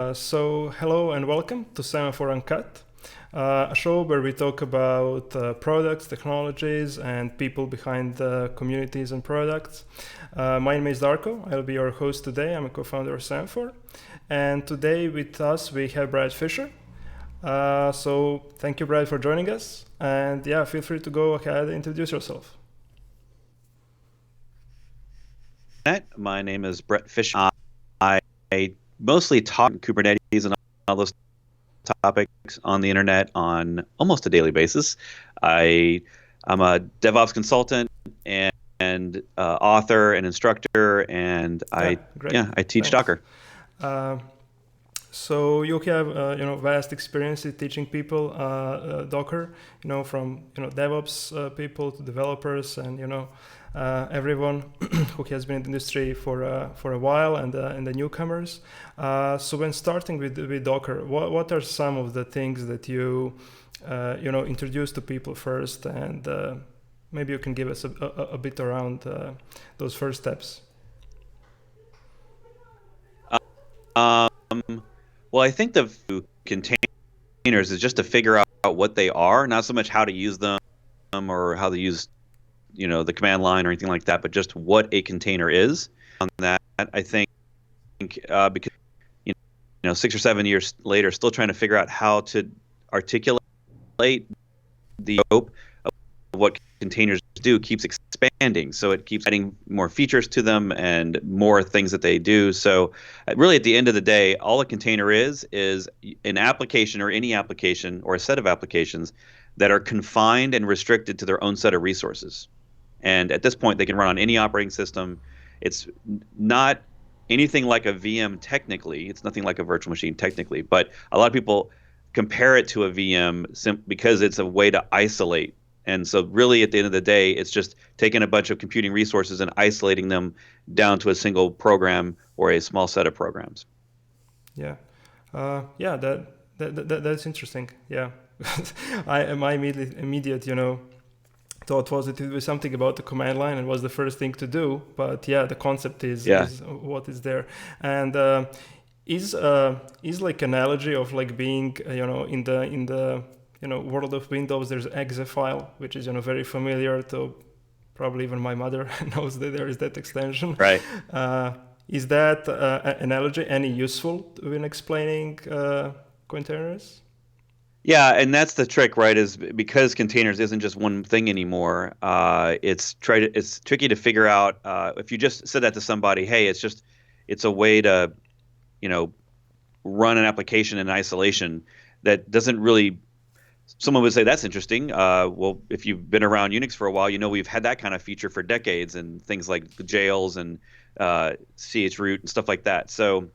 Hello and welcome to Semaphore Uncut, a show where we talk about products, technologies, and people behind the communities and products. My name is Darko. I'll be your host today. I'm a co-founder of Semaphore. And today with us, we have Bret Fisher. So thank you, Bret, for joining us. And yeah, feel free to go ahead and introduce yourself. My name is Bret Fisher. I mostly talk Kubernetes and all those topics on the internet on almost a daily basis. I'm a DevOps consultant and author and instructor, and I teach Thanks. Docker. So you have vast experience in teaching people Docker, from DevOps people to developers and everyone who has been in the industry for a while and the newcomers. So when starting with Docker, what are some of the things that you introduce to people first, and maybe you can give us a bit around those first steps. Well, I think the containers is just to figure out what they are, not so much how to use them or how to use, the command line or anything like that, but just what a container is. On that, I think, because 6 or 7 years later, still trying to figure out how to articulate the scope of what containers do keeps expanding. So it keeps adding more features to them and more things that they do. So really at the end of the day, all a container is an application or any application or a set of applications that are confined and restricted to their own set of resources. And at this point, they can run on any operating system. It's not anything like a VM technically. It's nothing like a virtual machine technically. But a lot of people compare it to a VM because it's a way to isolate. And so really at the end of the day, it's just taking a bunch of computing resources and isolating them down to a single program or a small set of programs. Yeah. That's interesting. Yeah. My immediate, thought was it was something about the command line and was the first thing to do. But yeah, the concept is what is there. And is like analogy of like being, in the world of Windows, there's exe file, which is, very familiar to probably even my mother knows that there is that extension. Right. Is that analogy any useful when explaining containers? Yeah, and that's the trick, right? Is because containers isn't just one thing anymore. It's tricky to figure out. If you just said that to somebody, hey, it's a way to, run an application in isolation. That doesn't really. Someone would say that's interesting. Well, if you've been around Unix for a while, we've had that kind of feature for decades, and things like the jails and chroot and stuff like that. So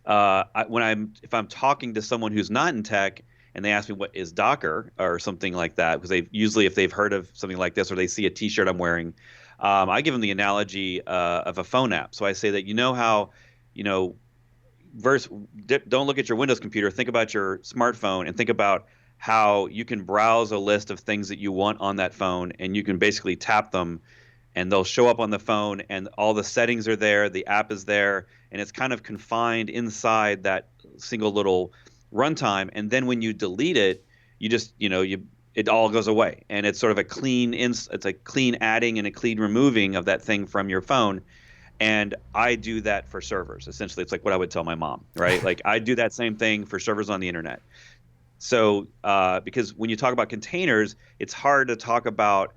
if I'm talking to someone who's not in tech and they ask me what is Docker or something like that, because if they've heard of something like this or they see a T-shirt I'm wearing, I give them the analogy of a phone app. So I say that how, don't look at your Windows computer, think about your smartphone and think about how you can browse a list of things that you want on that phone, and you can basically tap them and they'll show up on the phone and all the settings are there, the app is there, and it's kind of confined inside that single little runtime. And then when you delete it, you just, it all goes away. And it's sort of it's a clean adding and a clean removing of that thing from your phone. And I do that for servers. Essentially, it's like what I would tell my mom, right? Like I do that same thing for servers on the internet. So because when you talk about containers, it's hard to talk about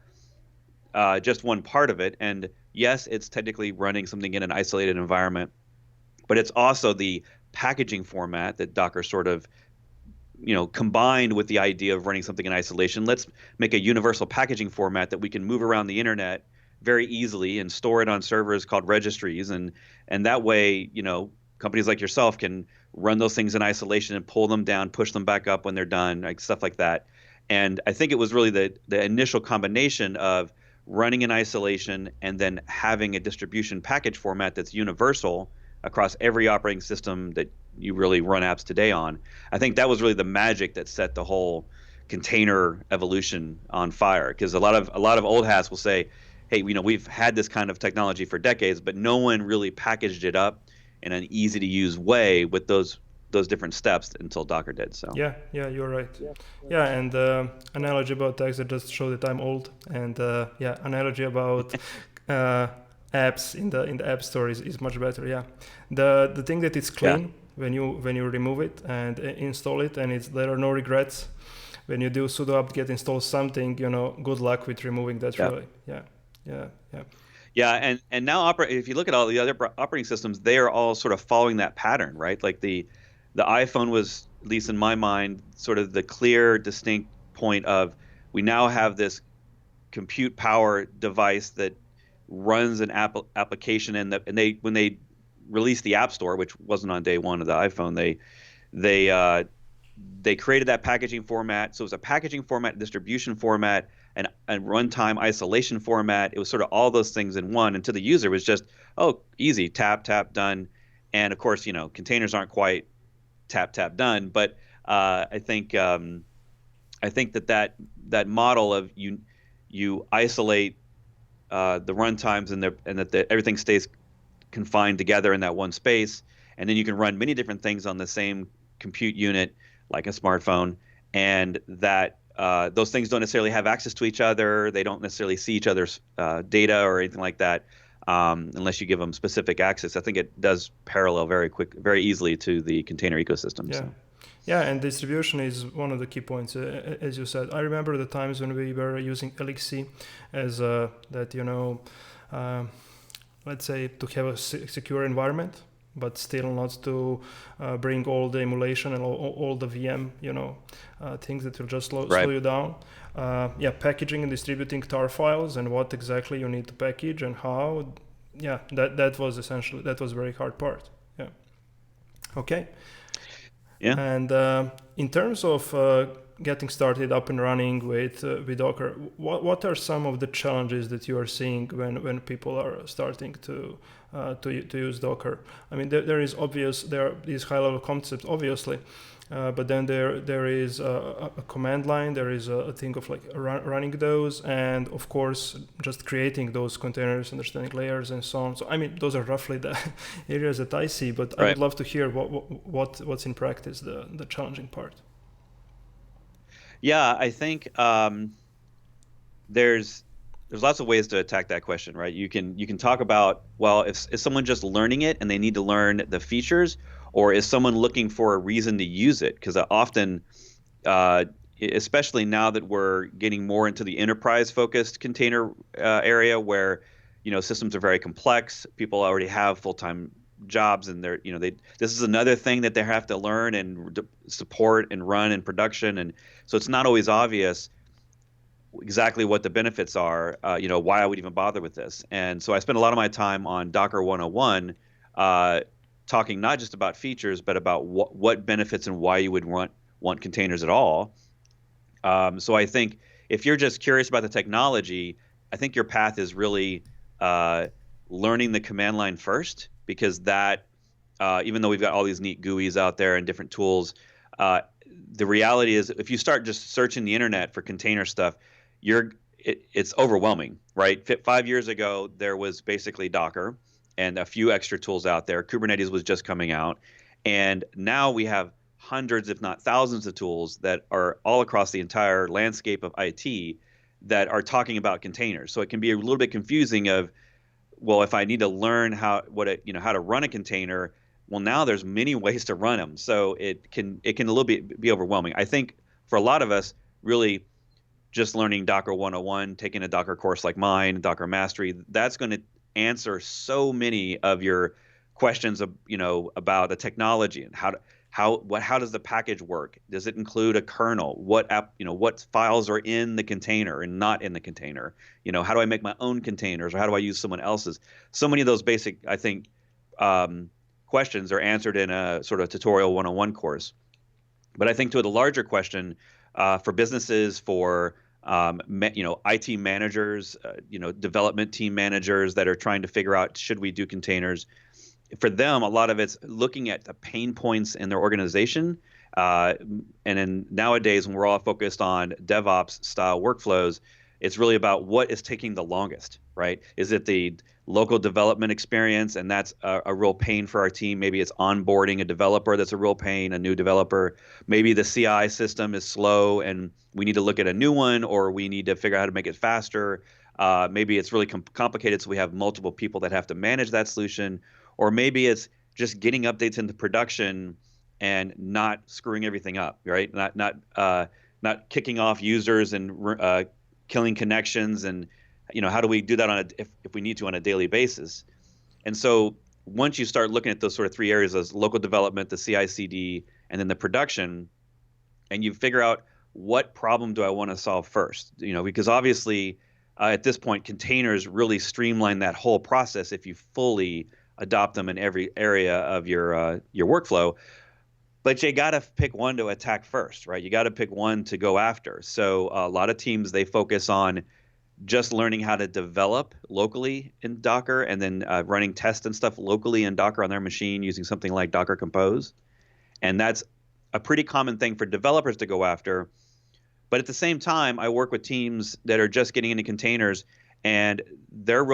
just one part of it. And yes, it's technically running something in an isolated environment, but it's also the packaging format that Docker sort of, combined with the idea of running something in isolation. Let's make a universal packaging format that we can move around the internet very easily and store it on servers called registries. And that way, companies like yourself can run those things in isolation and pull them down, push them back up when they're done, like stuff like that. And I think it was really the initial combination of running in isolation and then having a distribution package format that's universal across every operating system that you really run apps today on. I think that was really the magic that set the whole container evolution on fire, because a lot of old hats will say, hey, we've had this kind of technology for decades, but no one really packaged it up in an easy to use way with those different steps until Docker did. So Yeah, you're right. Yeah, and analogy about text that just show that I'm old, and yeah, analogy about uh, apps in the app store is much better. Yeah, the thing that it's yeah, clean when you remove it and install it, and there are no regrets. When you do sudo apt-get install something, good luck with removing that. yeah. Really. Yeah, yeah, yeah. Yeah, and now if you look at all the other operating systems, they are all sort of following that pattern, right? Like the iPhone was, at least in my mind, sort of the clear, distinct point of we now have this compute power device that runs an application, and they when they released the App Store, which wasn't on day one of the iPhone, they uh, they created that packaging format. So it was a packaging format, distribution format, and runtime isolation format. It was sort of all those things in one. And to the user, it was just, oh, easy, tap, tap, done. And of course, containers aren't quite tap, tap, done. But I think that model of you isolate the runtimes and that everything stays confined together in that one space, and then you can run many different things on the same compute unit, like a smartphone, and that those things don't necessarily have access to each other. They don't necessarily see each other's data or anything like that, unless you give them specific access. I think it does parallel very easily to the container ecosystem. Yeah. So. Yeah, and distribution is one of the key points, as you said. I remember the times when we were using LXC as that, uh, let's say, to have a secure environment, but still not to bring all the emulation and all the VM, things that will just slow you down. Yeah, packaging and distributing tar files and what exactly you need to package and how. Yeah, that was very hard part. Yeah. Okay. Yeah. And in terms of getting started up and running with Docker, what are some of the challenges that you are seeing when people are starting to use Docker? I mean, there are these high level concepts, obviously, but then there is a command line. There is a thing of like running those, and of course just creating those containers, understanding layers, and so on. So I mean, those are roughly the areas that I see. But I would love to hear what's in practice the challenging part. Yeah, I think there's lots of ways to attack that question, right? You can talk about, well, if someone just learning it and they need to learn the features, or is someone looking for a reason to use it? Because often, especially now that we're getting more into the enterprise-focused container area, where systems are very complex, people already have full-time jobs, and this is another thing that they have to learn and support and run in production, and so it's not always obvious exactly what the benefits are, why I would even bother with this. And so I spend a lot of my time on Docker 101, talking not just about features, but about what benefits and why you would want containers at all. So I think if you're just curious about the technology, I think your path is really learning the command line first, because that, even though we've got all these neat GUIs out there and different tools, the reality is if you start just searching the internet for container stuff, it's overwhelming, right? 5 years ago, there was basically Docker and a few extra tools out there. Kubernetes was just coming out. And now we have hundreds, if not thousands, of tools that are all across the entire landscape of IT that are talking about containers. So it can be a little bit confusing of, well, if I need to learn how to run a container, well, now there's many ways to run them. So it can a little bit be overwhelming. I think for a lot of us, really just learning Docker 101, taking a Docker course like mine, Docker Mastery, that's going to answer so many of your questions of, about the technology and how does the package work? Does it include a kernel? What files are in the container and not in the container? How do I make my own containers, or how do I use someone else's? So many of those basic, I think, questions are answered in a sort of tutorial 101 course. But I think to the larger question, for businesses, for IT managers, development team managers that are trying to figure out, should we do containers? For them, a lot of it's looking at the pain points in their organization. And then nowadays, when we're all focused on DevOps style workflows, It's really about what is taking the longest, right? Is it the local development experience, and that's a real pain for our team? Maybe it's onboarding a developer that's a real pain, a new developer. Maybe the CI system is slow and we need to look at a new one, or we need to figure out how to make it faster. Maybe it's really complicated, so we have multiple people that have to manage that solution. Or maybe it's just getting updates into production and not screwing everything up, right? Not kicking off users and killing connections, and how do we do that if we need to on a daily basis? And so once you start looking at those sort of three areas, as local development, the CI/CD, and then the production, and you figure out what problem do I want to solve first? Because obviously at this point, containers really streamline that whole process if you fully adopt them in every area of your workflow. But you got to pick one to attack first, right? You got to pick one to go after. So a lot of teams, they focus on just learning how to develop locally in Docker, and then running tests and stuff locally in Docker on their machine using something like Docker Compose. And that's a pretty common thing for developers to go after. But at the same time, I work with teams that are just getting into containers, and their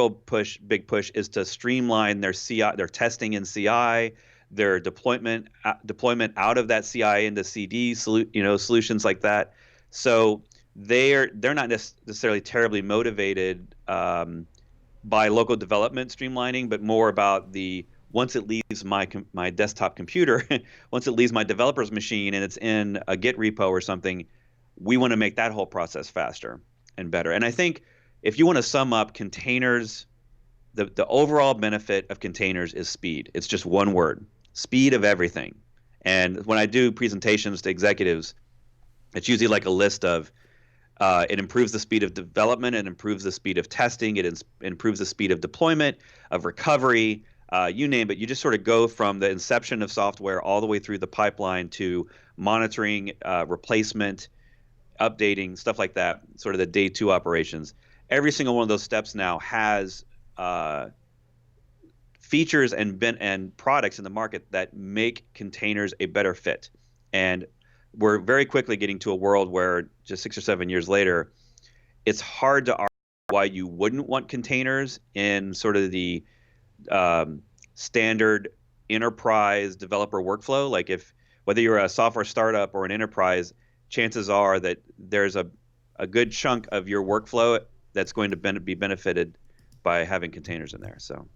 big push is to streamline their CI, their testing in CI, their deployment out of that CI into CD, solutions like that. So they're not necessarily terribly motivated by local development streamlining, but more about once it leaves my desktop computer, once it leaves my developer's machine and it's in a Git repo or something, we want to make that whole process faster and better. And I think if you want to sum up containers, the overall benefit of containers is speed. It's just one word: speed of everything. And when I do presentations to executives, it's usually like a list of it improves the speed of development, it improves the speed of testing, it improves the speed of deployment, of recovery, you name it. You just sort of go from the inception of software all the way through the pipeline to monitoring, replacement, updating, stuff like that, sort of the day two operations. Every single one of those steps now has features and products in the market that make containers a better fit. And we're very quickly getting to a world where just 6 or 7 years later, it's hard to argue why you wouldn't want containers in sort of the standard enterprise developer workflow. Like whether you're a software startup or an enterprise, chances are that there's a good chunk of your workflow that's going to be benefited by having containers in there. So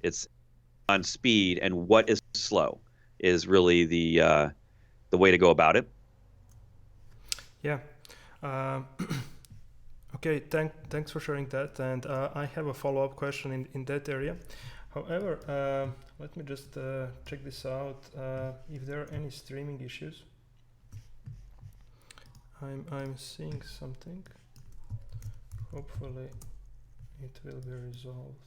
it's on speed, and what is slow is really the way to go about it. Yeah. Okay, thanks for sharing that. And I have a follow-up question in that area. However, let me just check this out. If there are any streaming issues, I'm seeing something. Hopefully, it will be resolved.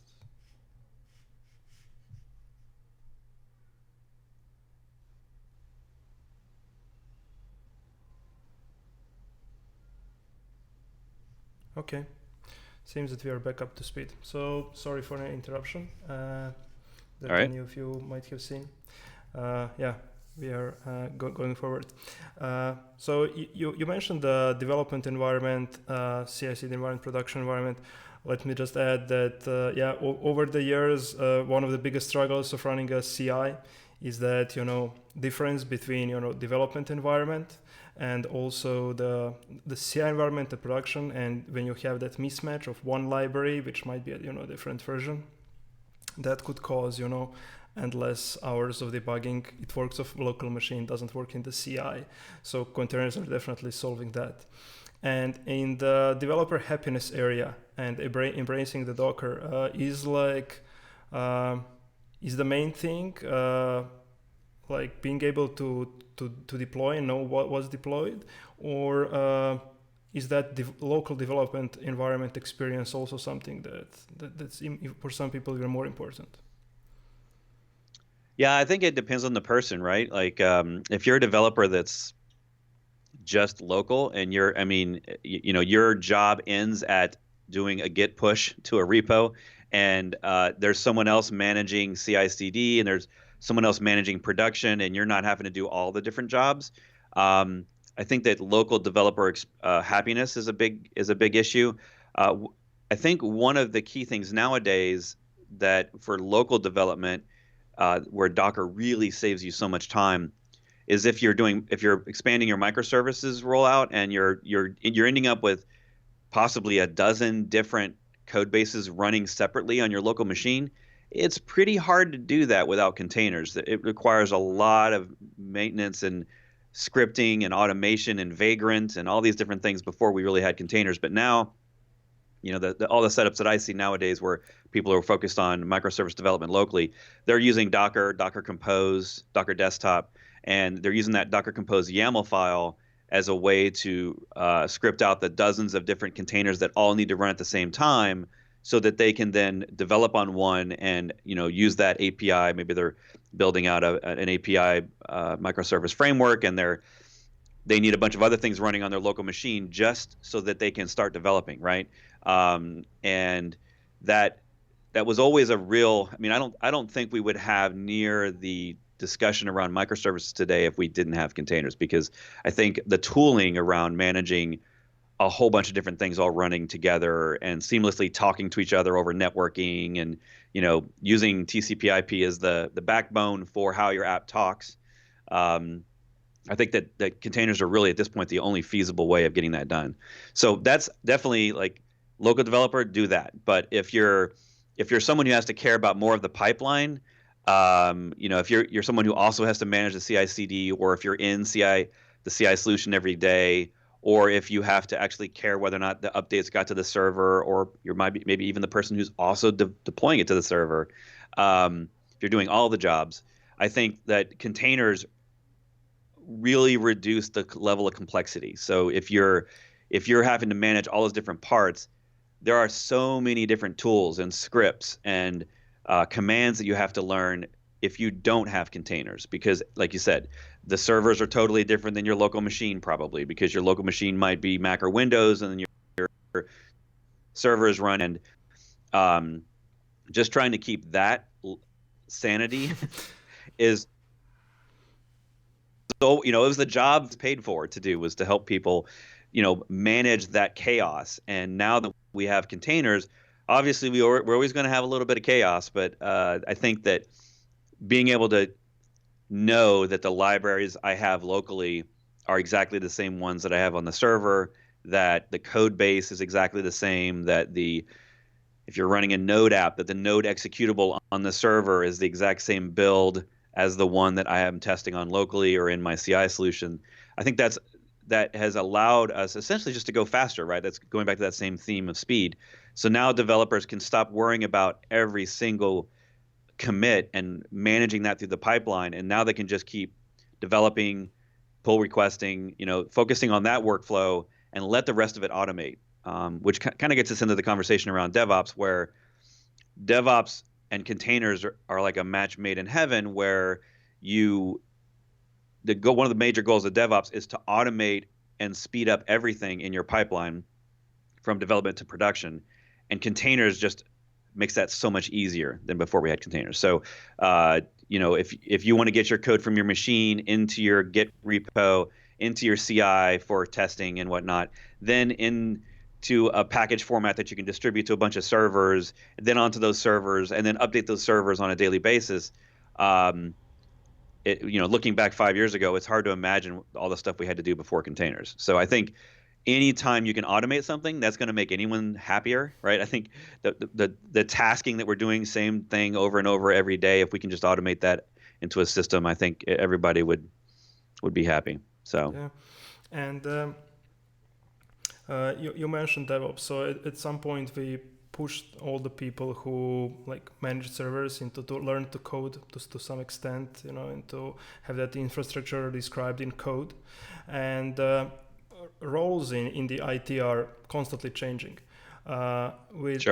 Okay, seems that we are back up to speed. So sorry for an interruption that many of you might have seen. Yeah, we are going forward. So you mentioned the development environment, CI/CD environment, production environment. Let me just add that yeah, over the years, one of the biggest struggles of running a CI is that difference between development environment and also the CI environment, the production, and when you have that mismatch of one library, which might be a different version, that could cause endless hours of debugging. It works off local machine, doesn't work in the CI. So containers are definitely solving that. And in the developer happiness area and embracing the Docker is the main thing, like being able to deploy and know what was deployed, or is that local development environment experience also something that's for some people even more important? Yeah, I think it depends on the person, right? Like if you're a developer that's just local and your job ends at doing a Git push to a repo, and there's someone else managing CI/CD, and there's someone else managing production, and you're not having to do all the different jobs. I think that local developer happiness is a big issue. I think one of the key things nowadays that for local development, where Docker really saves you so much time, is if you're expanding your microservices rollout and you're ending up with possibly a dozen different code bases running separately on your local machine. It's pretty hard to do that without containers. It requires a lot of maintenance and scripting and automation and Vagrant and all these different things before we really had containers. But now, all the setups that I see nowadays where people are focused on microservice development locally, they're using Docker, Docker Compose, Docker Desktop, and they're using that Docker Compose YAML file as a way to script out the dozens of different containers that all need to run at the same time, so that they can then develop on one and use that API. Maybe they're building out an API microservice framework, and they need a bunch of other things running on their local machine just so that they can start developing, right? And that was always a real. I mean, I don't think we would have near the discussion around microservices today if we didn't have containers, because I think the tooling around managing a whole bunch of different things all running together and seamlessly talking to each other over networking and using TCP/IP as the backbone for how your app talks. I think that containers are really at this point the only feasible way of getting that done. So that's definitely like local developer, do that. But if you're someone who has to care about more of the pipeline, if you're someone who also has to manage the CI/CD, or if you're in the CI solution every day, or if you have to actually care whether or not the updates got to the server, or you might be maybe even the person who's also deploying it to the server. If you're doing all the jobs, I think that containers really reduce the level of complexity. So if you're having to manage all those different parts, there are so many different tools and scripts and commands that you have to learn if you don't have containers, because like you said, the servers are totally different than your local machine, probably because your local machine might be Mac or Windows and then your servers run, and just trying to keep that sanity is so, it was the job it's paid for to do, was to help people manage that chaos. And now that we have containers, obviously we're always going to have a little bit of chaos, but I think that being able to know that the libraries I have locally are exactly the same ones that I have on the server, that the code base is exactly the same, that if you're running a Node app, that the Node executable on the server is the exact same build as the one that I am testing on locally or in my CI solution. I think that has allowed us essentially just to go faster, right? That's going back to that same theme of speed. So now developers can stop worrying about every single commit and managing that through the pipeline, and now they can just keep developing, pull requesting, focusing on that workflow, and let the rest of it automate, which kind of gets us into the conversation around DevOps, where DevOps and containers are like a match made in heaven, where one of the major goals of DevOps is to automate and speed up everything in your pipeline from development to production, and containers just makes that so much easier than before we had containers. So, if you want to get your code from your machine into your Git repo, into your CI for testing and whatnot, then into a package format that you can distribute to a bunch of servers, then onto those servers, and then update those servers on a daily basis. Looking back 5 years ago, it's hard to imagine all the stuff we had to do before containers. So I think anytime you can automate something, that's going to make anyone happier, right? I think the tasking that we're doing, same thing over and over every day, if we can just automate that into a system, I think everybody would be happy. So yeah. And you mentioned DevOps. So at some point we pushed all the people who manage servers into to learn to code to some extent, and to have that infrastructure described in code. And roles in the IT are constantly changing. With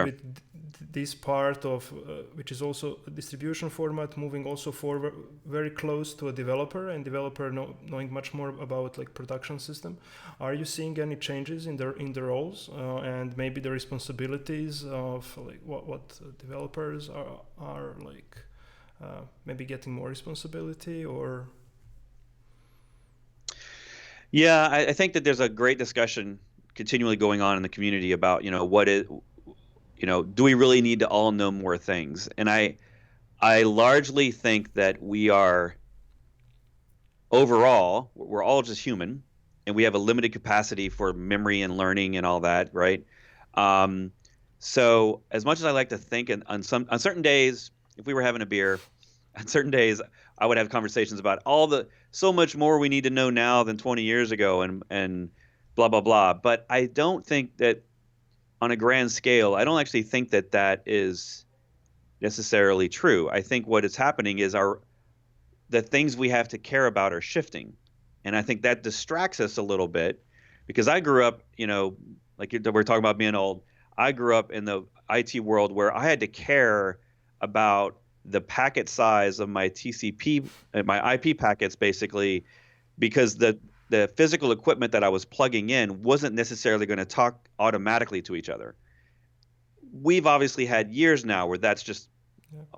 this part of which is also a distribution format, moving also forward very close to a developer, and developer knowing much more about production system. Are you seeing any changes in the roles and maybe the responsibilities of what developers are Yeah. maybe getting more responsibility or? Yeah, I think that there's a great discussion continually going on in the community about, what is, do we really need to all know more things? And I largely think that we are overall, we're all just human, and we have a limited capacity for memory and learning and all that, right? Um, so as much as I like to think, and on certain days, if we were having a beer, on certain days, I would have conversations about so much more we need to know now than 20 years ago, and blah blah blah. But I don't think that on a grand scale, I don't actually think that that is necessarily true. I think what is happening is the things we have to care about are shifting. And I think that distracts us a little bit because I grew up, like we're talking about being old. I grew up in the IT world where I had to care about the packet size of my TCP, my IP packets, basically, because the physical equipment that I was plugging in wasn't necessarily going to talk automatically to each other. We've obviously had years now where that's just,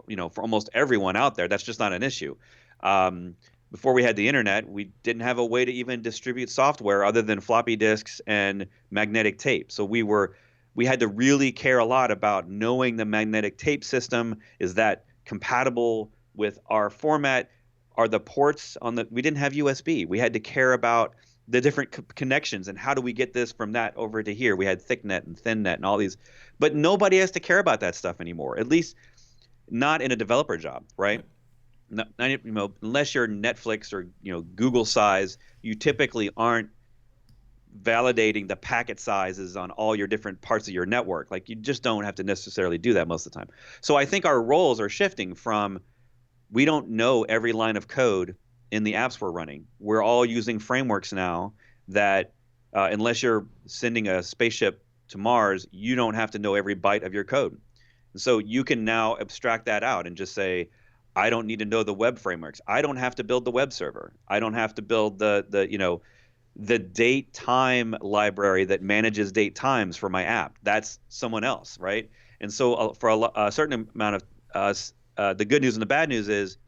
Yeah. for almost everyone out there, that's just not an issue. Um, Before we had the internet, we didn't have a way to even distribute software other than floppy disks and magnetic tape. So we had to really care a lot about knowing the magnetic tape system. Is that compatible with our format? Are the ports we didn't have USB. We had to care about the different connections and how do we get this from that over to here. We had thicknet and thinnet and all these, but nobody has to care about that stuff anymore. At least not in a developer job, Yeah. right? Unless you're Netflix or Google size, you typically aren't validating the packet sizes on all your different parts of your network. Like you just don't have to necessarily do that most of the time. So I think our roles are shifting from we don't know every line of code in the apps we're running. We're all using frameworks now that unless you're sending a spaceship to Mars, you don't have to know every byte of your code. So you can now abstract that out and just say, I don't need to know the web frameworks. I don't have to build the web server. I don't have to build the date time library that manages date times for my app. That's someone else, right? And so for a certain amount of the good news and the bad news is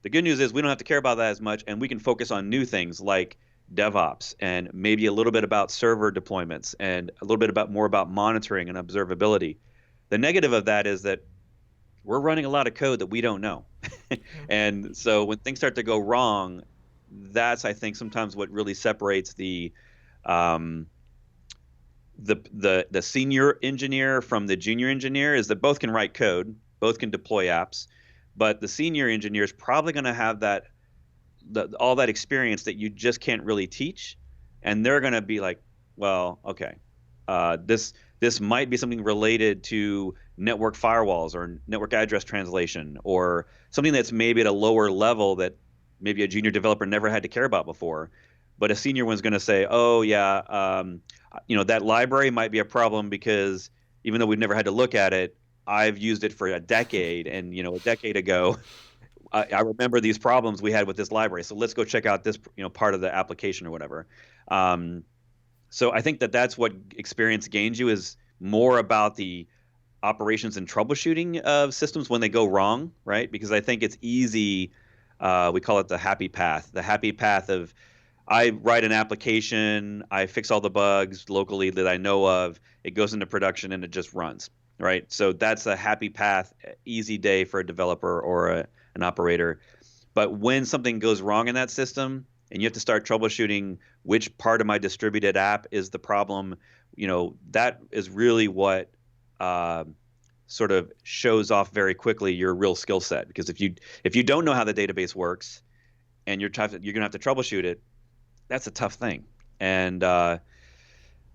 the good news is we don't have to care about that as much, and we can focus on new things like DevOps and maybe a little bit about server deployments and a little bit more about monitoring and observability. The negative of that is that we're running a lot of code that we don't know. Yeah. And so when things start to go wrong, that's I think sometimes what really separates um, the senior engineer from the junior engineer is that both can write code, both can deploy apps, but the senior engineer is probably going to have all that experience that you just can't really teach, and they're going to be like, well, okay, this might be something related to network firewalls or network address translation or something that's maybe at a lower level that maybe a junior developer never had to care about before. But a senior one's going to say, oh, yeah, that library might be a problem because even though we've never had to look at it, I've used it for a decade. And, a decade ago, I remember these problems we had with this library. So let's go check out this, part of the application or whatever. Um, so I think that that's what experience gains you is more about the operations and troubleshooting of systems when they go wrong, right? Because I think it's easy. We call it the happy path. The happy path of I write an application, I fix all the bugs locally that I know of, it goes into production and it just runs, right? So that's a happy path, easy day for a developer or an operator. But when something goes wrong in that system and you have to start troubleshooting which part of my distributed app is the problem, that is really what uh, sort of shows off very quickly your real skill set. Because if you don't know how the database works and you're going to have to troubleshoot it, that's a tough thing. And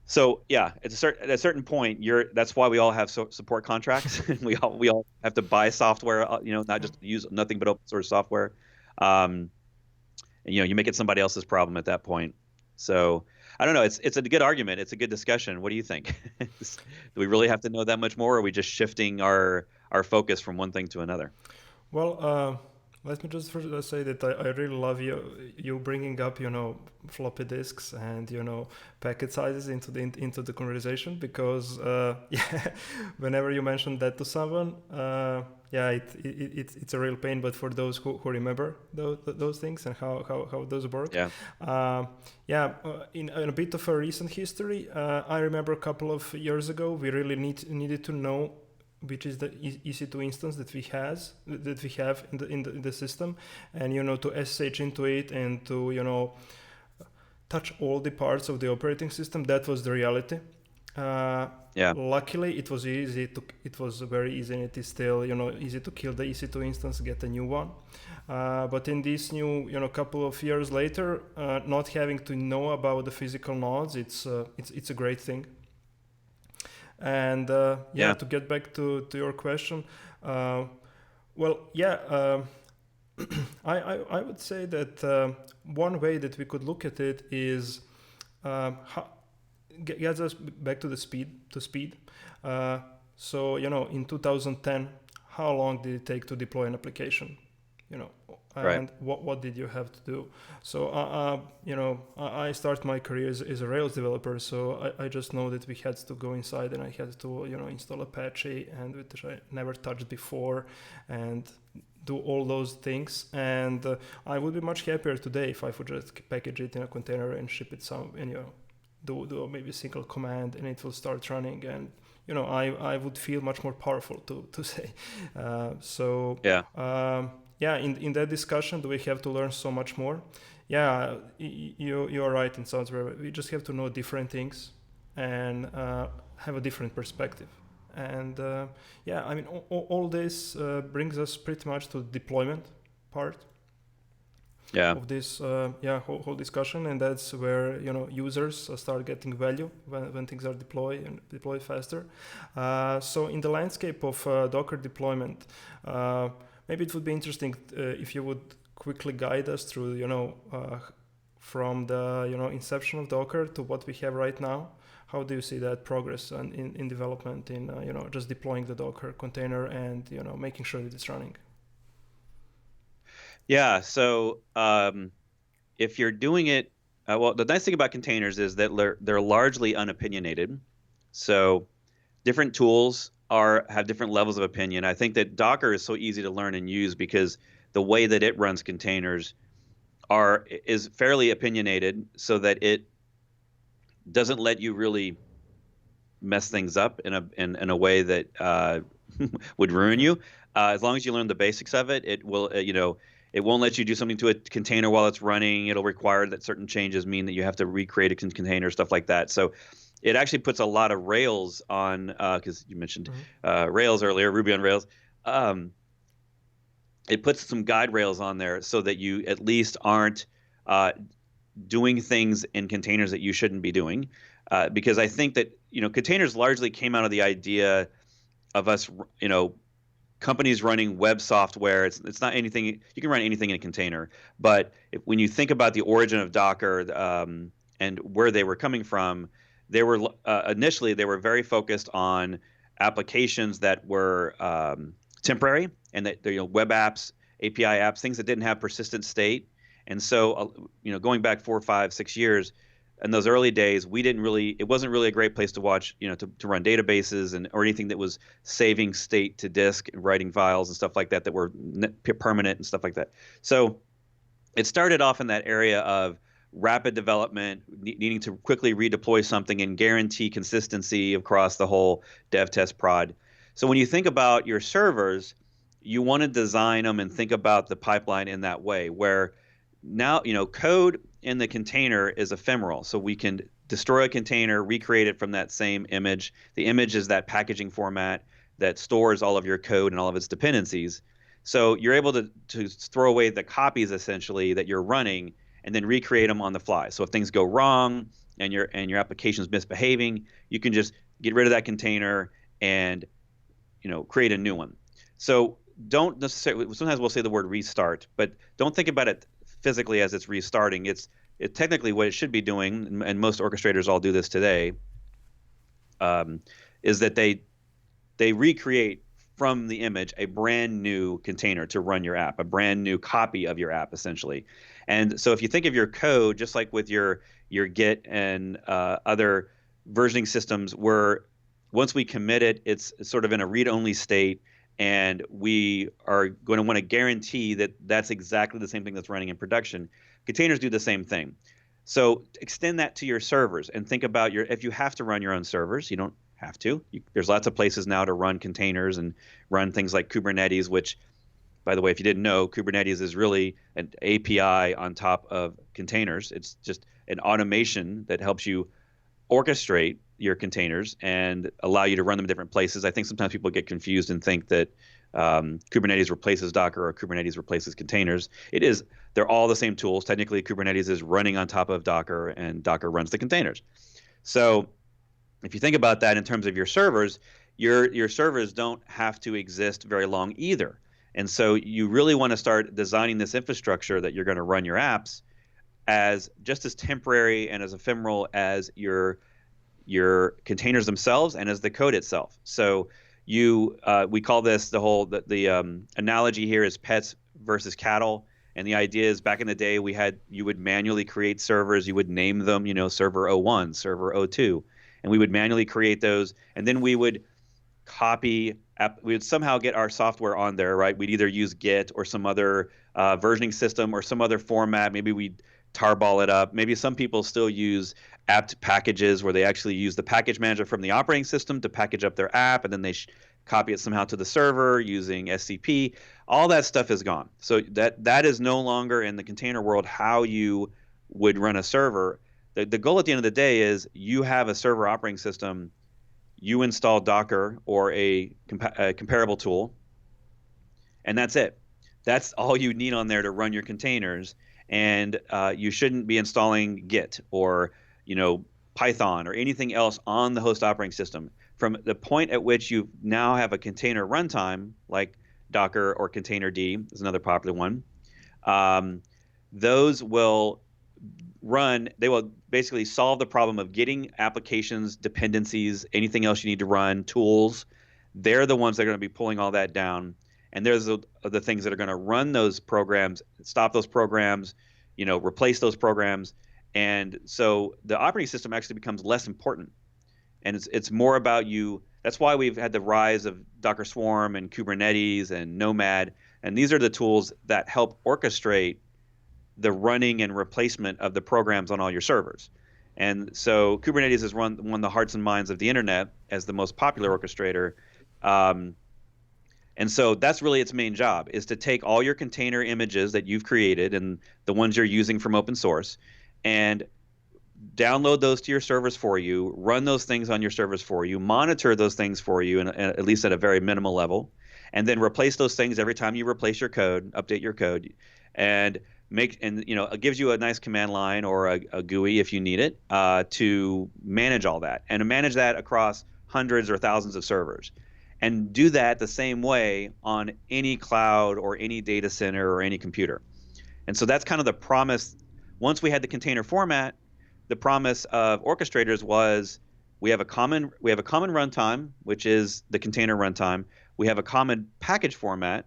so yeah, at a certain point, that's why we all have support contracts. we all have to buy software, not Yeah. just use nothing but open source software. Um, and, you make it somebody else's problem at that point. So I don't know. It's a good argument. It's a good discussion. What do you think? Do we really have to know that much more, or are we just shifting our focus from one thing to another? Well, let me just first say that I really love you bringing up floppy disks and packet sizes into the conversation because yeah, whenever you mention that to someone, yeah, it's a real pain. But for those who remember those things and how those work, Yeah. yeah, in a bit of a recent history, I remember a couple of years ago, we really needed to know which is the EC2 instance that we have in the system, and to SSH into it and to touch all the parts of the operating system. That was the reality. Yeah. Luckily, it was very easy, and it is still easy to kill the EC2 instance, get a new one. But in this new couple of years later, not having to know about the physical nodes, it's a great thing. And Yeah. to get back to your question, I would say that one way that we could look at it is gets us back to speed. So in 2010, how long did it take to deploy an application? Right. And what did you have to do? So I started my career as a Rails developer, so I just know that we had to go inside and I had to install Apache, and which I never touched before, and do all those things. And I would be much happier today if I would just package it in a container and ship it and do maybe a single command and it will start running, and I would feel much more powerful to say. In that discussion, do we have to learn so much more? Yeah, you're right in some way. We just have to know different things and have a different perspective. And all this brings us pretty much to the deployment part of this whole discussion, and that's where users start getting value when things are deployed faster. So in the landscape of Docker deployment, maybe it would be interesting if you would quickly guide us through from the inception of Docker to what we have right now. How do you see that progress in development in just deploying the Docker container and making sure that it's running? Yeah. So if you're doing it, the nice thing about containers is that they're largely unopinionated. So different tools have different levels of opinion. I think that Docker is so easy to learn and use because the way that it runs containers is fairly opinionated, so that it doesn't let you really mess things up in a way that would ruin you. As long as you learn the basics of it, it will it won't let you do something to a container while it's running. It'll require that certain changes mean that you have to recreate a container, stuff like that. So it actually puts a lot of Rails on, because you mentioned Rails earlier, Ruby on Rails. It puts some guide rails on there so that you at least aren't doing things in containers that you shouldn't be doing. Because I think that containers largely came out of the idea of us, companies running web software. It's not anything. You can run anything in a container, but when you think about the origin of Docker and where they were coming from, they were initially very focused on applications that were temporary, and that web apps, API apps, things that didn't have persistent state. And so going back 4, 5, 6 years, in those early days, it wasn't really a great place to watch, to run databases or anything that was saving state to disk and writing files and stuff like that were permanent and stuff like that. So it started off in that area of rapid development, needing to quickly redeploy something and guarantee consistency across the whole dev test prod. So when you think about your servers, you want to design them and think about the pipeline in that way, where now, code in the container is ephemeral. So we can destroy a container, recreate it from that same image. The image is that packaging format that stores all of your code and all of its dependencies. So you're able to throw away the copies essentially that you're running and then recreate them on the fly. So if things go wrong and your application is misbehaving, you can just get rid of that container and create a new one. So don't necessarily, sometimes we'll say the word restart, but don't think about it physically as it's restarting. It's technically what it should be doing, and most orchestrators all do this today, is that they recreate from the image a brand new container to run your app, a brand new copy of your app essentially. And so if you think of your code, just like with your Git and other versioning systems, where once we commit it, it's sort of in a read-only state, and we are going to want to guarantee that that's exactly the same thing that's running in production. Containers do the same thing. So extend that to your servers and think about if you have to run your own servers, you don't have to. There's lots of places now to run containers and run things like Kubernetes, which, by the way, if you didn't know, Kubernetes is really an API on top of containers. It's just an automation that helps you orchestrate your containers and allow you to run them in different places. I think sometimes people get confused and think that Kubernetes replaces Docker or Kubernetes replaces containers. They're all the same tools. Technically, Kubernetes is running on top of Docker, and Docker runs the containers. So if you think about that in terms of your servers, your servers don't have to exist very long either. And so you really want to start designing this infrastructure that you're going to run your apps as just as temporary and as ephemeral as your containers themselves and as the code itself. So we call this the analogy here is pets versus cattle. And the idea is back in the day you would manually create servers, you would name them, server O1, server O2, and we would manually create those, and then we would we would somehow get our software on there, right? We'd either use Git or some other versioning system or some other format. Maybe we'd tarball it up. Maybe some people still use apt packages where they actually use the package manager from the operating system to package up their app, and then they copy it somehow to the server using SCP. All that stuff is gone. So that is no longer in the container world how you would run a server. The goal at the end of the day is you have a server operating system, you install Docker or a comparable tool, and that's it. That's all you need on there to run your containers. And you shouldn't be installing Git or Python or anything else on the host operating system. From the point at which you now have a container runtime, like Docker or Containerd is another popular one, those will run. They will basically solve the problem of getting applications, dependencies, anything else you need to run, tools. They're the ones that are going to be pulling all that down. And there's the things that are going to run those programs, stop those programs, replace those programs. And so the operating system actually becomes less important. And it's more about you. That's why we've had the rise of Docker Swarm and Kubernetes and Nomad. And these are the tools that help orchestrate the running and replacement of the programs on all your servers. And so Kubernetes has one of the hearts and minds of the internet as the most popular orchestrator. And so that's really its main job, is to take all your container images that you've created and the ones you're using from open source and download those to your servers for you, run those things on your servers for you, monitor those things for you, at least at a very minimal level, and then replace those things every time you replace your code, update your code, and it gives you a nice command line or a GUI if you need it to manage all that and to manage that across hundreds or thousands of servers. And do that the same way on any cloud or any data center or any computer. And so that's kind of the promise. Once we had the container format, the promise of orchestrators was we have a common runtime, which is the container runtime. We have a common package format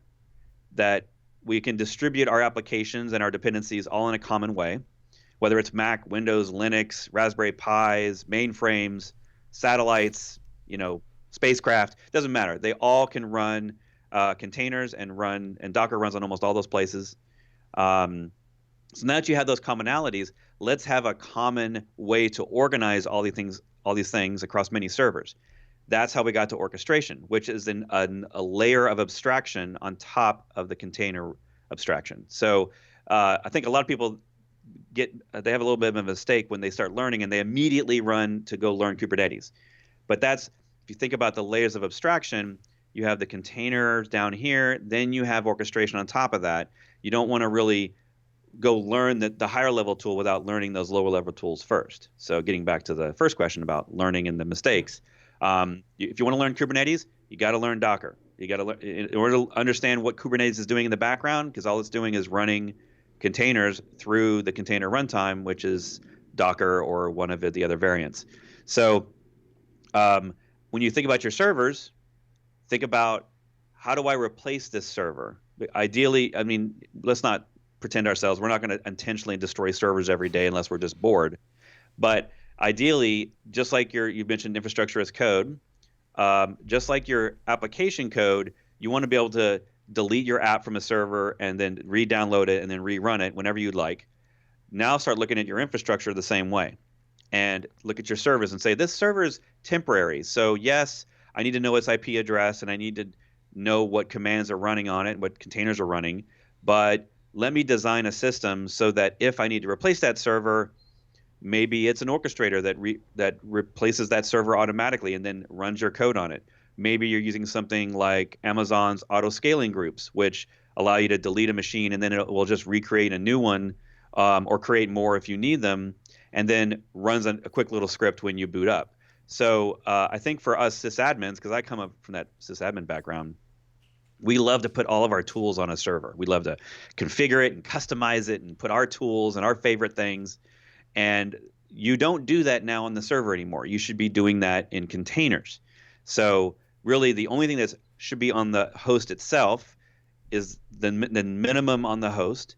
that we can distribute our applications and our dependencies all in a common way, whether it's Mac, Windows, Linux, Raspberry Pis, mainframes, satellites, spacecraft, doesn't matter. They all can run containers and Docker runs on almost all those places. So now that you have those commonalities, let's have a common way to organize all these things across many servers. That's how we got to orchestration, which is a layer of abstraction on top of the container abstraction. So I think a lot of people they have a little bit of a mistake when they start learning and they immediately run to go learn Kubernetes. But if you think about the layers of abstraction, you have the containers down here, then you have orchestration on top of that. You don't want to really go learn the higher level tool without learning those lower level tools first. So getting back to the first question about learning and the mistakes, if you want to learn Kubernetes, you got to learn Docker. You got to learn in order to understand what Kubernetes is doing in the background, because all it's doing is running containers through the container runtime, which is Docker or one of the other variants. So when you think about your servers, think about, how do I replace this server? Ideally, let's not pretend ourselves. We're not going to intentionally destroy servers every day unless we're just bored. But ideally, just like you mentioned infrastructure as code, just like your application code, You want to be able to delete your app from a server and then re-download it and then rerun it whenever you'd like. Now start looking at your infrastructure the same way and look at your servers and say, this server is temporary. So yes, I need to know its IP address and I need to know what commands are running on it, what containers are running. But let me design a system so that if I need to replace that server, maybe it's an orchestrator that replaces that server automatically and then runs your code on it. Maybe you're using something like Amazon's auto scaling groups, which allow you to delete a machine and then it will just recreate a new one, or create more if you need them, and then runs a quick little script when you boot up. So I think for us sysadmins, because I come up from that sysadmin background, we love to put all of our tools on a server. We love to configure it and customize it and put our tools and our favorite things. And you don't do that now on the server anymore. You should be doing that in containers. So really the only thing that should be on the host itself is the minimum on the host,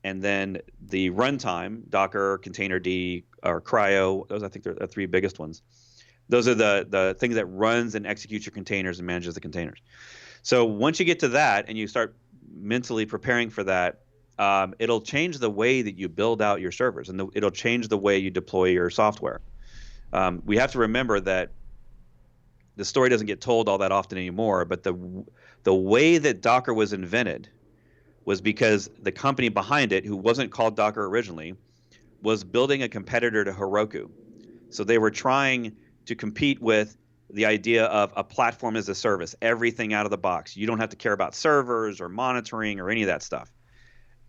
and then the runtime, Docker, Containerd, or Cryo. Those I think are the three biggest ones. Those are the things that runs and executes your containers and manages the containers. So once you get to that and you start mentally preparing for that, it'll change the way that you build out your servers, and it'll change the way you deploy your software. We have to remember that the story doesn't get told all that often anymore, but the way that Docker was invented was because the company behind it, who wasn't called Docker originally, was building a competitor to Heroku. So they were trying to compete with the idea of a platform as a service, everything out of the box. You don't have to care about servers or monitoring or any of that stuff.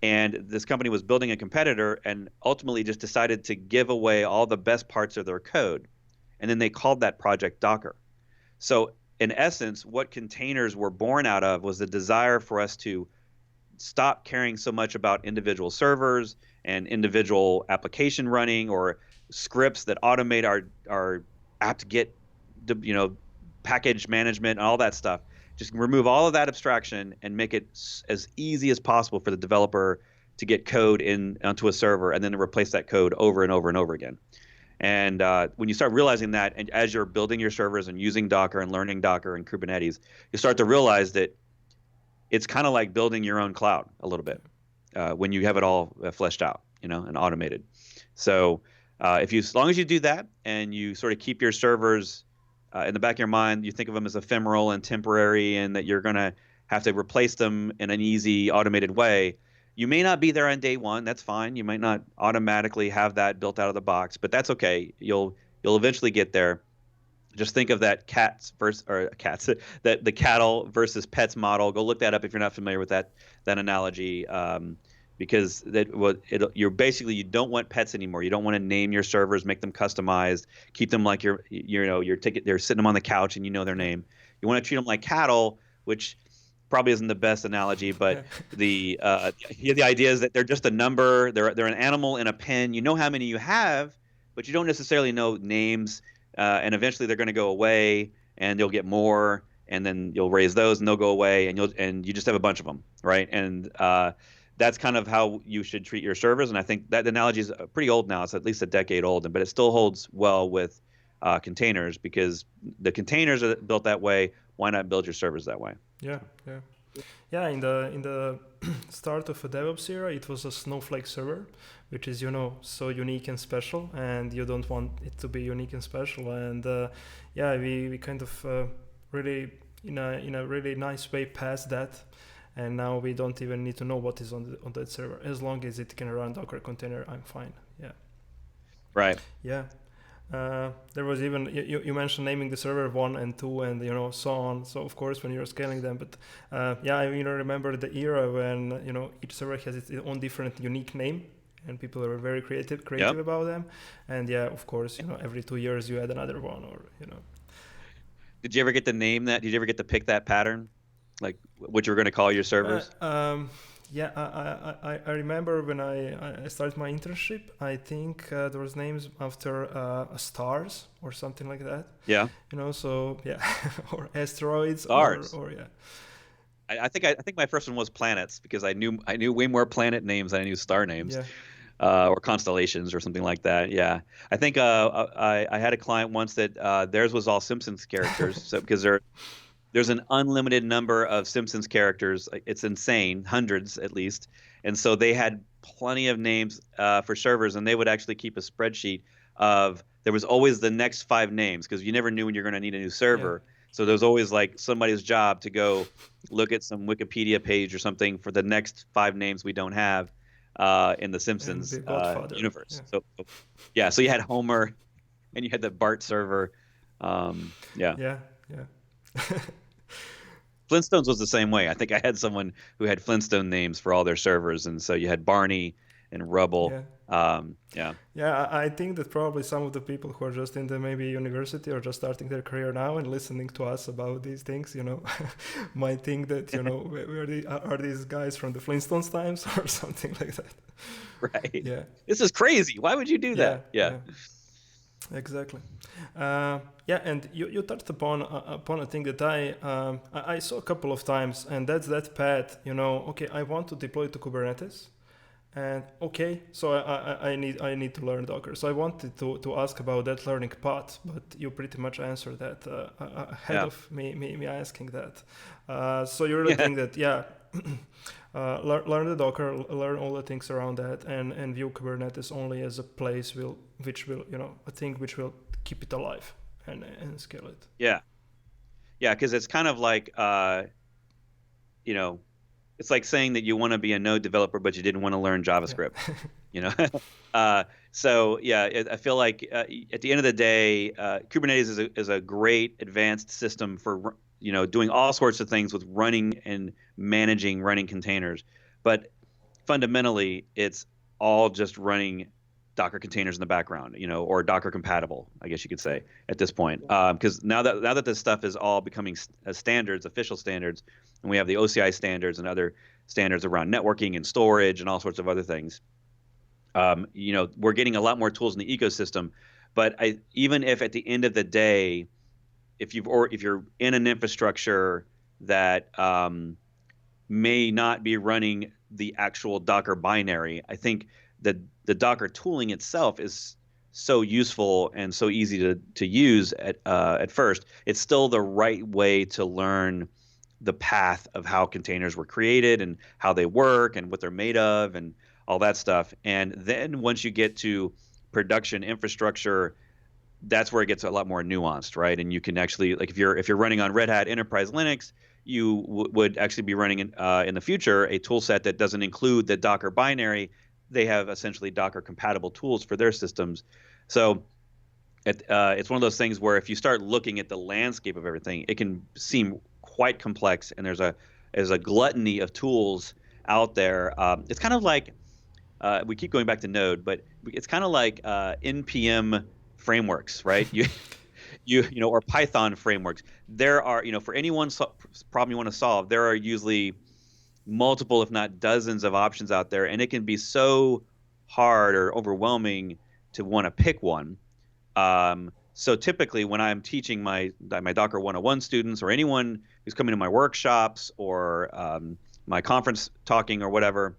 And this company was building a competitor and ultimately just decided to give away all the best parts of their code. And then they called that project Docker. So in essence, what containers were born out of was the desire for us to stop caring so much about individual servers and individual application running or scripts that automate our apt-get, package management and all that stuff. Just remove all of that abstraction and make it as easy as possible for the developer to get code onto a server and then to replace that code over and over and over again. And when you start realizing that, and as you're building your servers and using Docker and learning Docker and Kubernetes, you start to realize that it's kind of like building your own cloud a little bit when you have it all fleshed out, and automated. So as long as you do that and you sort of keep your servers in the back of your mind, you think of them as ephemeral and temporary, and that you're going to have to replace them in an easy, automated way. You may not be there on day one. That's fine. You might not automatically have that built out of the box, but that's okay. You'll eventually get there. Just think of that the cattle versus pets model. Go look that up if you're not familiar with that analogy, because you don't want pets anymore. You don't want to name your servers, make them customized, keep them like your ticket. They're sitting them on the couch and you know their name. You want to treat them like cattle, which probably isn't the best analogy, but the idea is that they're just a number. They're an animal in a pen. You know how many you have, but you don't necessarily know names. And eventually they're going to go away, and you'll get more, and then you'll raise those, and they'll go away, and you just have a bunch of them, right? And that's kind of how you should treat your servers. And I think that analogy is pretty old now. It's at least a decade old, but it still holds well with containers, because the containers are built that way. Why not build your servers that way? Yeah. In the start of a DevOps era, it was a Snowflake server, which is so unique and special, and you don't want it to be unique and special. And we kind of really in a really nice way passed that, and now we don't even need to know what is on that server. As long as it can run Docker container, I'm fine. Yeah. Right. Yeah. There was even you mentioned naming the server 1 and 2 and so on. So of course when you're scaling them, but I remember the era when each server has its own different unique name, and people are very creative Yep. about them. And of course every 2 years you add another one, or Did you ever get to name that? Did you ever get to pick that pattern, like what you're going to call your servers? I remember when I started my internship, I think there was names after stars or something like that. Yeah. Or asteroids. Stars. Or yeah. I think my first one was planets, because I knew way more planet names than I knew star names. Yeah. Or constellations or something like that. Yeah. I think I had a client once that theirs was all Simpsons characters, so because there's an unlimited number of Simpsons characters. It's insane, hundreds at least. And so they had plenty of names for servers, and they would actually keep a spreadsheet of there was always the next 5 names because you never knew when you're going to need a new Yeah, server. So there's always like somebody's job to go look at some Wikipedia page or something for the next 5 names we don't have in the and Simpsons the Godfather. universe. Yeah, So yeah, so you had Homer and you had the Bart server. Yeah. yeah, yeah. Flintstones was the same way. I think I had someone who had Flintstone names for all their servers, and so you had Barney and Rubble. Yeah. Yeah, Yeah, I think that probably some of the people who are just in the maybe university or just starting their career now and listening to us about these things, might think that, are these guys from the Flintstones times or something like that. right. Yeah, This is crazy. Why would you do yeah, that? Yeah, yeah, exactly. Yeah, and you touched upon a thing that I saw a couple of times, and that's that path. Okay, I want to deploy to Kubernetes. And okay, so I need to learn Docker. So I wanted to ask about that learning path, but you pretty much answered that ahead yeah, of me asking that. So you really yeah, think that learn the Docker, learn all the things around that, and view Kubernetes only as a place which will a thing which will keep it alive and scale it. yeah, yeah. Because it's kind of like you know, it's like saying that you want to be a Node developer, but you didn't want to learn Yeah, JavaScript. You know, so yeah, I feel like at the end of the day, Kubernetes is a great advanced system for doing all sorts of things with running and managing running containers, but fundamentally, it's all just running Docker containers in the background, or Docker compatible, I guess you could say at this point. Because now that this stuff is all becoming standards, official standards, and we have the OCI standards and other standards around networking and storage and all sorts of other things. We're getting a lot more tools in the ecosystem. But even if at the end of the day, if you're in an infrastructure that may not be running the actual Docker binary, I think that the Docker tooling itself is so useful and so easy to use at first. It's still the right way to learn the path of how containers were created and how they work and what they're made of and all that stuff. And then once you get to production infrastructure, that's where it gets a lot more nuanced, right? And you can actually, like, if you're running on Red Hat Enterprise Linux, you would actually be running in the future a tool set that doesn't include the Docker binary. They have essentially Docker compatible tools for their systems. So it's one of those things where if you start looking at the landscape of everything, it can seem quite complex, and there's a gluttony of tools out there. It's kind of like we keep going back to Node, but it's kind of like NPM frameworks, right? Or Python frameworks. There are, for any one problem you want to solve, there are usually multiple, if not dozens, of options out there, and it can be so hard or overwhelming to want to pick one. So typically, when I'm teaching my Docker 101 students or anyone who's coming to my workshops or my conference talking or whatever,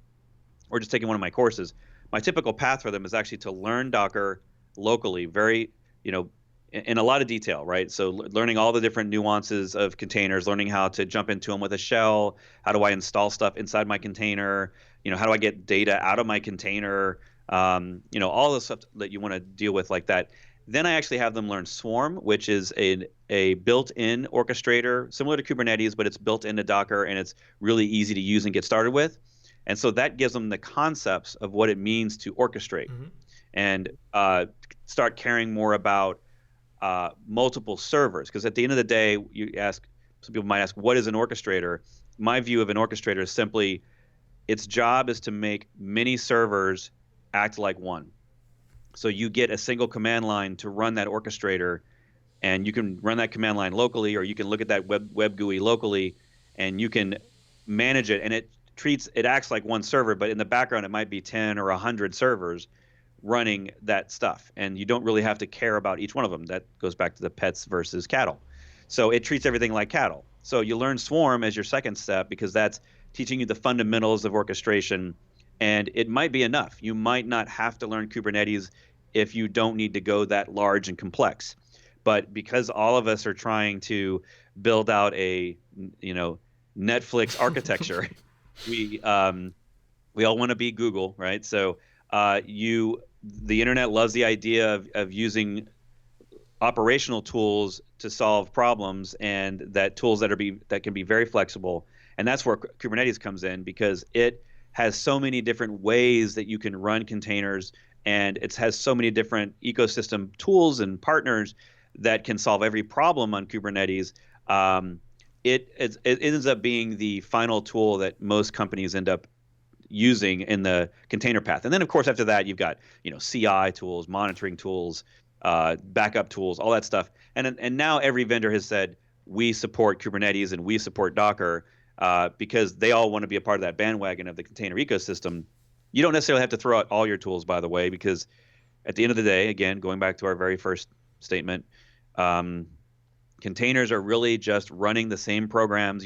or just taking one of my courses, my typical path for them is actually to learn Docker locally, very, in a lot of detail, right? So learning all the different nuances of containers, learning how to jump into them with a shell, how do I install stuff inside my container, how do I get data out of my container, all the stuff that you want to deal with like that. Then I actually have them learn Swarm, which is a built-in orchestrator, similar to Kubernetes, but it's built into Docker, and it's really easy to use and get started with. And so that gives them the concepts of what it means to orchestrate and start caring more about multiple servers. Because at the end of the day, some people might ask, what is an orchestrator? My view of an orchestrator is simply its job is to make many servers act like one. So you get a single command line to run that orchestrator, and you can run that command line locally, or you can look at that web GUI locally, and you can manage it. And it acts like one server, but in the background, it might be 10 or 100 servers running that stuff. And you don't really have to care about each one of them. That goes back to the pets versus cattle. So it treats everything like cattle. So you learn Swarm as your second step because that's teaching you the fundamentals of orchestration. And it might be enough. You might not have to learn Kubernetes if you don't need to go that large and complex. But because all of us are trying to build out a Netflix architecture. we we all want to be Google, right? So the internet loves the idea of using operational tools to solve problems, and that tools that can be very flexible. And that's where Kubernetes comes in, because it has so many different ways that you can run containers, and it has so many different ecosystem tools and partners that can solve every problem on Kubernetes. It ends up being the final tool that most companies end up using in the container path. And then, of course, after that, you've got CI tools, monitoring tools, backup tools, all that stuff. And now every vendor has said, we support Kubernetes and we support Docker, because they all want to be a part of that bandwagon of the container ecosystem. You don't necessarily have to throw out all your tools, by the way, because at the end of the day, again, going back to our very first statement, containers are really just running the same programs,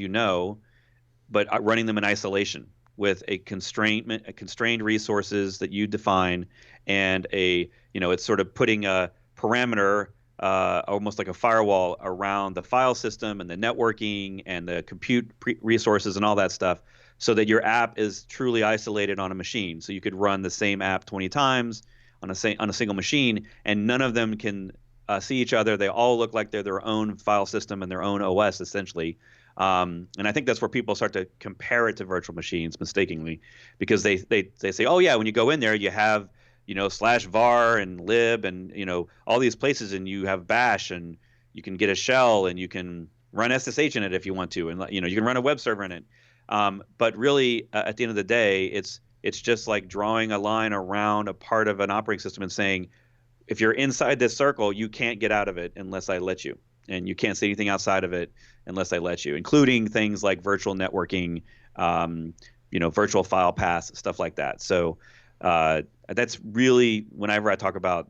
but running them in isolation with a constrained resources that you define, and it's sort of putting a parameter, almost like a firewall, around the file system and the networking and the compute resources and all that stuff, so that your app is truly isolated on a machine. So you could run the same app 20 times on a single machine, and none of them can see each other. They all look like they're their own file system and their own OS, essentially. And I think that's where people start to compare it to virtual machines mistakenly, because they say, oh yeah, when you go in there, you have /var and lib and all these places, and you have bash, and you can get a shell, and you can run SSH in it if you want to, and you can run a web server in it. But really, at the end of the day, it's just like drawing a line around a part of an operating system and saying, if you're inside this circle, you can't get out of it unless I let you. And you can't see anything outside of it unless I let you, including things like virtual networking, virtual file paths, stuff like that. So that's really, whenever I talk about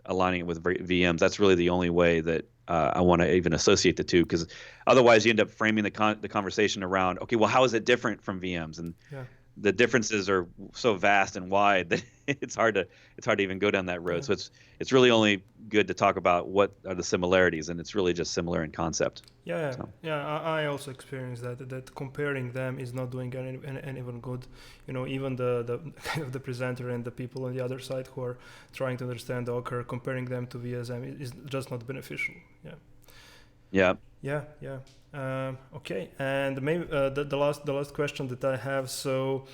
aligning it with VMs, that's really the only way that I want to even associate the two, because otherwise you end up framing the conversation around, okay, well, how is it different from VMs? And the differences are so vast and wide that it's hard to even go down that road. So it's really only good to talk about what are the similarities, and it's really just similar in concept. I also experienced that comparing them is not doing anyone good. Even the kind of the presenter and the people on the other side who are trying to understand Docker, comparing them to VSM is just not beneficial. Okay, and maybe the last question that I have. So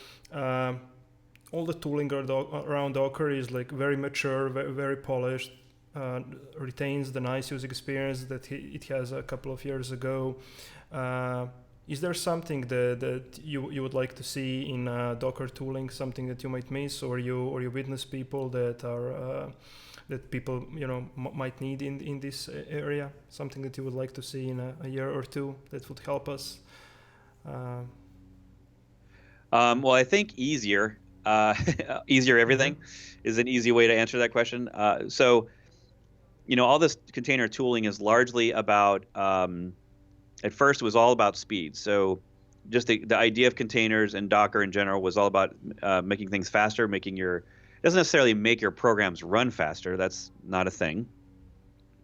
all the tooling around Docker is like very mature, very polished, retains the nice user experience that it has a couple of years ago. Is there something that you would like to see in Docker tooling, something that you might miss, or you witness people that are that people might need in this area, something that you would like to see in a year or two that would help us? Well, I think easier everything is an easy way to answer that question. So all this container tooling is largely about, at first it was all about speed. So just the idea of containers and Docker in general was all about making things faster, it doesn't necessarily make your programs run faster. That's not a thing.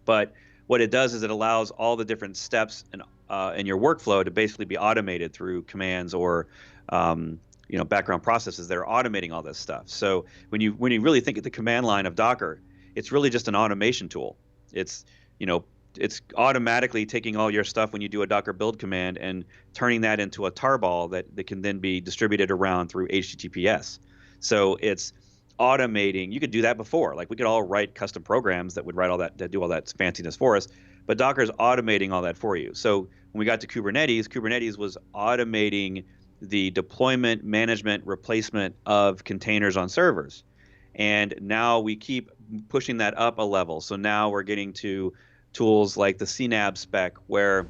But what it does is it allows all the different steps in your workflow to basically be automated through commands or background processes that are automating all this stuff. So when you really think of the command line of Docker, it's really just an automation tool. It's automatically taking all your stuff when you do a Docker build command and turning that into a tarball that can then be distributed around through HTTPS. So it's automating. You could do that before. Like we could all write custom programs that would that do all that fanciness for us, but Docker's automating all that for you. So when we got to Kubernetes was automating the deployment, management, replacement of containers on servers. And now we keep pushing that up a level. So now we're getting to tools like the CNAB spec, where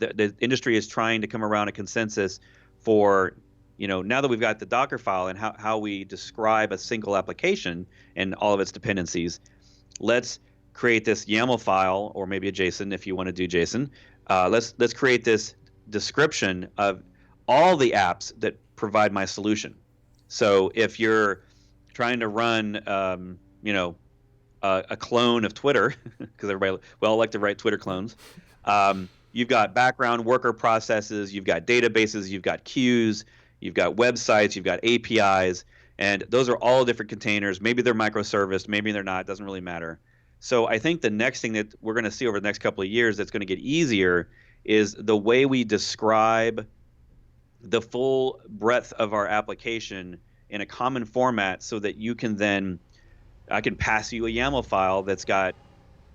the industry is trying to come around a consensus for, now that we've got the Docker file and how we describe a single application and all of its dependencies, let's create this YAML file, or maybe a JSON if you want to do JSON. Let's create this description of all the apps that provide my solution. So if you're trying to run, a clone of Twitter, because we all like to write Twitter clones, you've got background worker processes, you've got databases, you've got queues, you've got websites, you've got APIs, and those are all different containers. Maybe they're microserviced, maybe they're not, it doesn't really matter. So I think the next thing that we're going to see over the next couple of years that's going to get easier is the way we describe the full breadth of our application in a common format so that you can then, I can pass you a YAML file that's got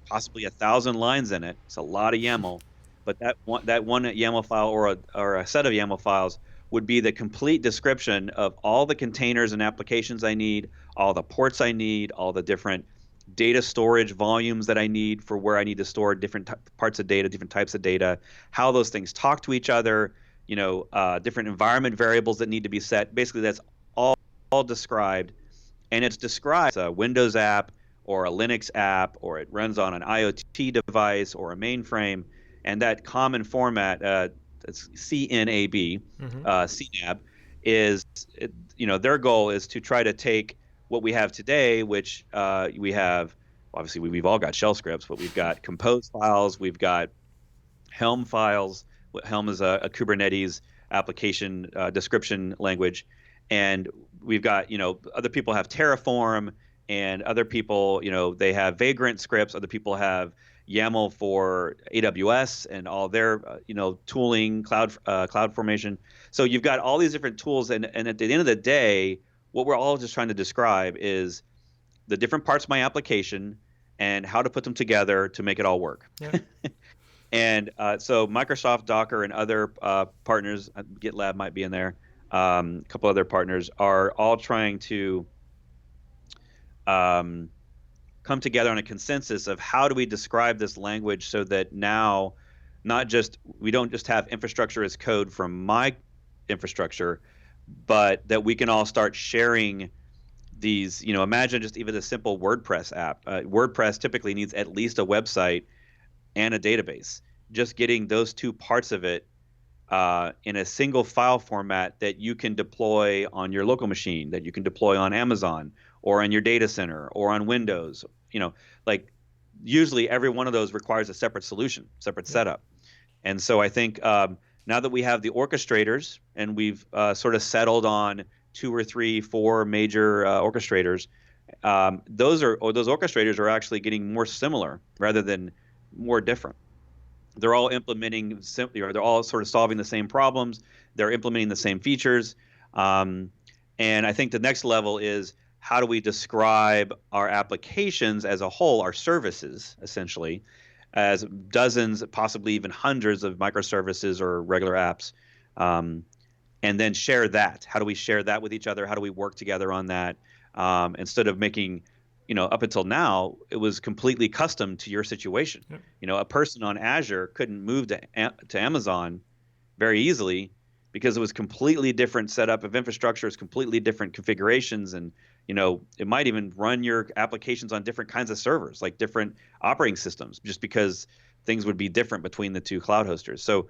possibly 1,000 lines in it. It's a lot of YAML, but that one YAML file or a set of YAML files would be the complete description of all the containers and applications I need, all the ports I need, all the different data storage volumes that I need for where I need to store different parts of data, different types of data, how those things talk to each other, different environment variables that need to be set. Basically, that's all described, and it's described as a Windows app or a Linux app, or it runs on an IoT device or a mainframe, and that common format, it's CNAB, CNAB, is their goal is to try to take what we have today, which we have. Obviously, we've all got shell scripts, but we've got compose files, we've got Helm files. Helm is a Kubernetes application description language, and we've got other people have Terraform, and other people they have Vagrant scripts. Other people have YAML for AWS and all their tooling, cloud formation. So you've got all these different tools, and at the end of the day, what we're all just trying to describe is the different parts of my application and how to put them together to make it all work. Yeah. And so Microsoft, Docker, and other partners, GitLab might be in there, a couple other partners, are all trying to come together on a consensus of how do we describe this language so that now we don't just have infrastructure as code from my infrastructure, but that we can all start sharing these, imagine just even a simple WordPress app. WordPress typically needs at least a website and a database. Just getting those two parts of it in a single file format that you can deploy on your local machine, that you can deploy on Amazon or on your data center or on Windows. Like usually every one of those requires a separate solution, separate setup. And so I think now that we have the orchestrators and we've sort of settled on 2 or 3, 4 major orchestrators, those orchestrators are actually getting more similar rather than more different. They're all implementing simply, or they're all sort of solving the same problems. They're implementing the same features. And I think the next level is, how do we describe our applications as a whole, our services, essentially, as dozens, possibly even hundreds of microservices or regular apps, and then share that? How do we share that with each other? How do we work together on that? Instead of making, up until now, it was completely custom to your situation. Yep. A person on Azure couldn't move to Amazon very easily because it was completely different setup of infrastructure, it's completely different configurations, and it might even run your applications on different kinds of servers, like different operating systems, just because things would be different between the two cloud hosters. So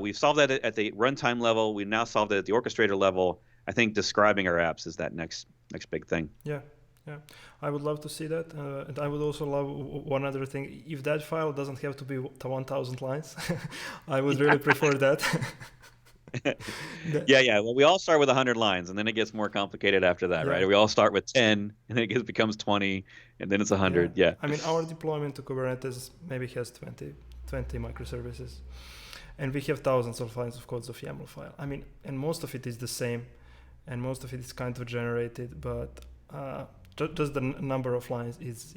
we've solved that at the runtime level. We've now solved it at the orchestrator level. I think describing our apps is that next big thing. Yeah. Yeah, I would love to see that, and I would also love one other thing. If that file doesn't have to be 1,000 lines, I would really prefer that. Yeah. Well, we all start with 100 lines, and then it gets more complicated after that, right? We all start with 10, and then it becomes 20, and then it's 100. Yeah. I mean, our deployment to Kubernetes maybe has 20 microservices, and we have thousands of lines of code of YAML file. I mean, and most of it is the same, and most of it is kind of generated, but just the number of lines is,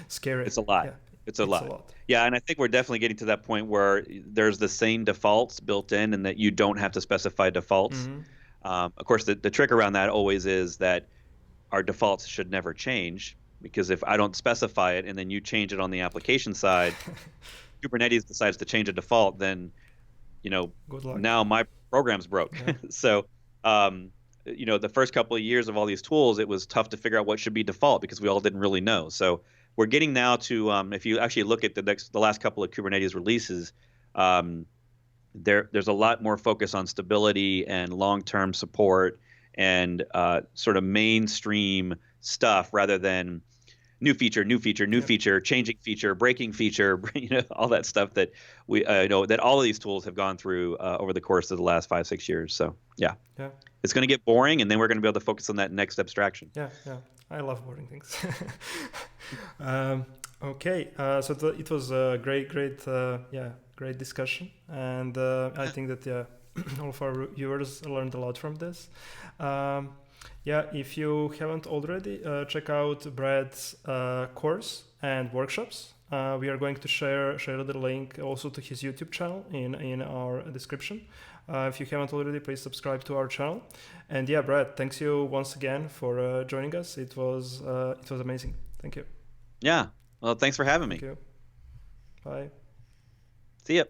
scary. It's a lot. Yeah. It's a lot. Yeah, and I think we're definitely getting to that point where there's the same defaults built in, and that you don't have to specify defaults. Mm-hmm. Of course, the trick around that always is that our defaults should never change, because if I don't specify it and then you change it on the application side, Kubernetes decides to change a default, then now my program's broke. Yeah. So the first couple of years of all these tools, it was tough to figure out what should be default because we all didn't really know. So we're getting now to, if you actually look at the last couple of Kubernetes releases, there's a lot more focus on stability and long-term support and sort of mainstream stuff, rather than new feature, new feature, new feature, changing feature, breaking feature, all that stuff that we know that all of these tools have gone through over the course of the last 5-6 years. So yeah, it's going to get boring, and then we're going to be able to focus on that next abstraction. Yeah, I love boring things. Okay, so it was a great discussion, and I think that all of our viewers learned a lot from this. If you haven't already, check out Bret's course and workshops. We are going to share the link also to his YouTube channel in our description. If you haven't already, please subscribe to our channel. And Bret, thanks you once again for joining us. It was amazing. Thank you. Yeah. Well, thanks for having me. Thank you. Bye. See ya.